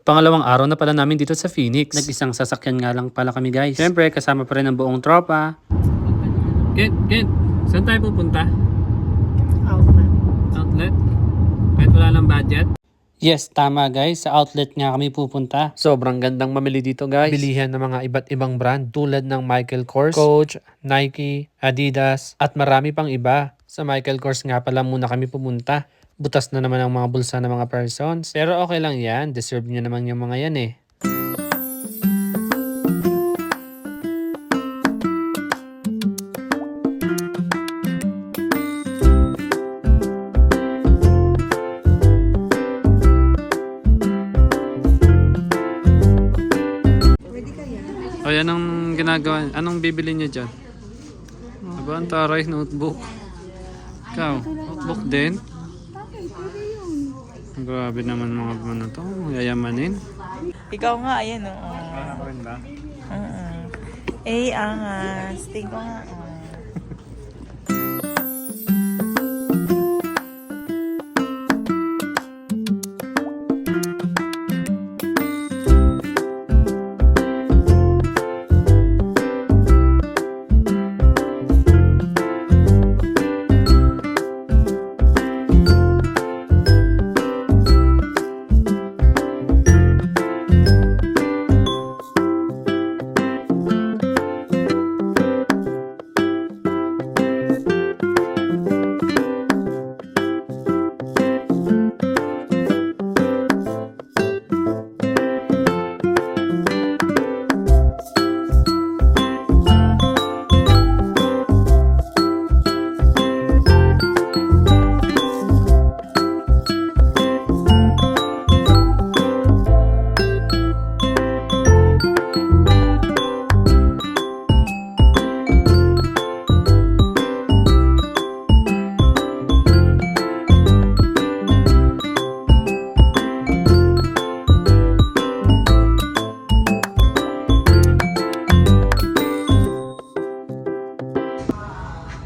Pangalawang araw na pala namin dito sa Phoenix. Nag-isang sasakyan nga lang pala kami guys. Siyempre kasama pa rin ang buong tropa. Kit, saan tayo pupunta? Outlet? Kahit wala ng budget? Yes, tama guys. Sa outlet nga kami pupunta. Sobrang gandang mamili dito guys. Bilihan ng mga iba't ibang brand tulad ng Michael Kors, Coach, Nike, Adidas, at marami pang iba. Sa Michael Kors nga pala muna kami pumunta. Butas na naman ang mga bulsa ng mga persons. Pero okay lang yan. Deserve nyo naman yung mga yan eh. O yan ang ginagawa. Anong bibili niyo dyan? Aba, ang taray, notebook. Ikaw, notebook din? Grabe naman mga ano to, yayamanin. Ikaw nga, ayan o. Ako rin ba? Angas. Tingko nga.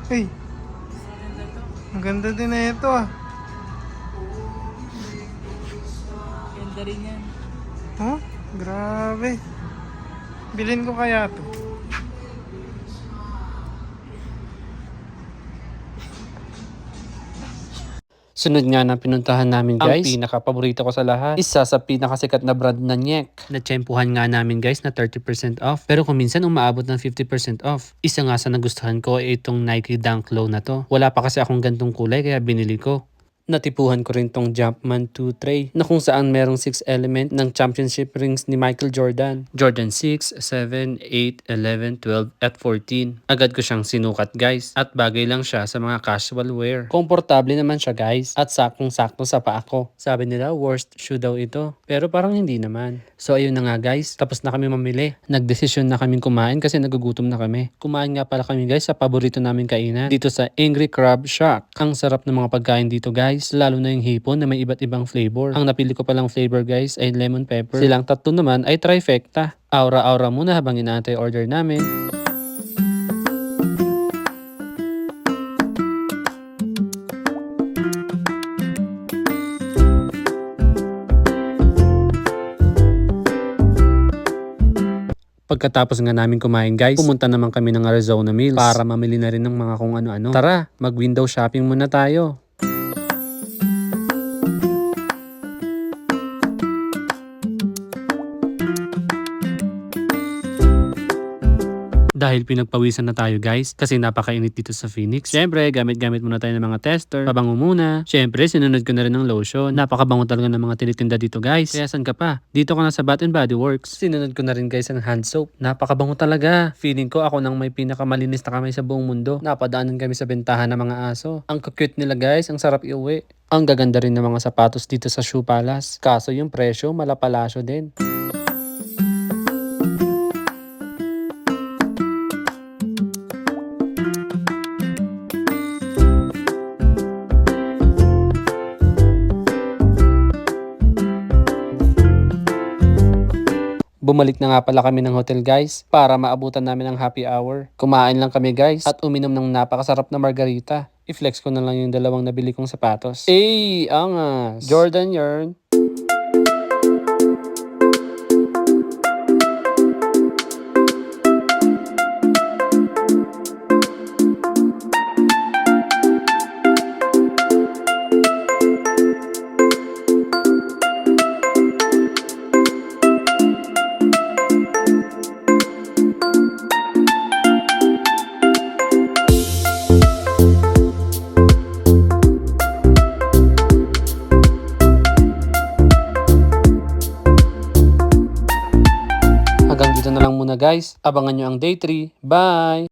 Hey, ang ganda din na ito ah. Ganda rin yan. Oh, grabe. Bilhin ko kaya to. Sunod nga na pinuntahan namin guys, ang pinaka-paborito ko sa lahat, isa sa pinakasikat na brand na Nyek. Natsyempuhan nga namin guys na 30% off, pero kung minsan umaabot ng 50% off. Isa nga sa nagustuhan ko ay itong Nike Dunk Low na to. Wala pa kasi akong gantong kulay kaya binili ko. Natipuhan ko rin tong Jumpman 2 tray na kung saan merong 6 element ng championship rings ni Michael Jordan. Jordan 6, 7, 8, 11, 12, at 14. Agad ko siyang sinukat guys at bagay lang siya sa mga casual wear. Komportable naman siya guys at saktong-sakto sa paa ko. Sabi nila worst shoe daw ito pero parang hindi naman. So ayun na nga guys, tapos na kami mamili. Nagdesisyon na kaming kumain kasi nagugutom na kami. Kumain nga pala kami guys sa paborito namin kainan dito sa Angry Crab Shack. Ang sarap ng mga pagkain dito guys, lalo na yung hipon na may iba't ibang flavor. Ang napili ko palang flavor guys ay lemon pepper. Silang tatlo naman ay trifecta. Aura-aura muna habang inaantay order namin. Pagkatapos nga namin kumain guys, pumunta naman kami ng Arizona Mills para mamili na rin ng mga kung ano-ano. Tara, mag-window shopping muna tayo. Dahil pinagpawisan na tayo guys kasi napakainit dito sa Phoenix. Syempre, gamit-gamit muna tayo ng mga tester. Pabango muna. Syempre, sinunod ko na rin ng lotion. Napakabango talaga ng mga tinitinda dito guys. Kaya saan ka pa? Dito ka na sa Bath & Body Works. Sinunod ko na rin guys ang hand soap. Napakabango talaga. Feeling ko ako nang may pinakamalinis na kamay sa buong mundo. Napadaanan kami sa bentahan ng mga aso. Ang cute nila guys. Ang sarap iuwi. Ang gaganda rin ng mga sapatos dito sa Shoe Palace. Kaso yung presyo malapalasyo din. Bumalik na nga pala kami ng hotel guys para maabutan namin ang happy hour. Kumain lang kami guys at uminom ng napakasarap na margarita. I-flex ko na lang yung dalawang nabili kong sapatos. Angas! Jordan yarn! muna guys. Abangan nyo ang day 3. Bye!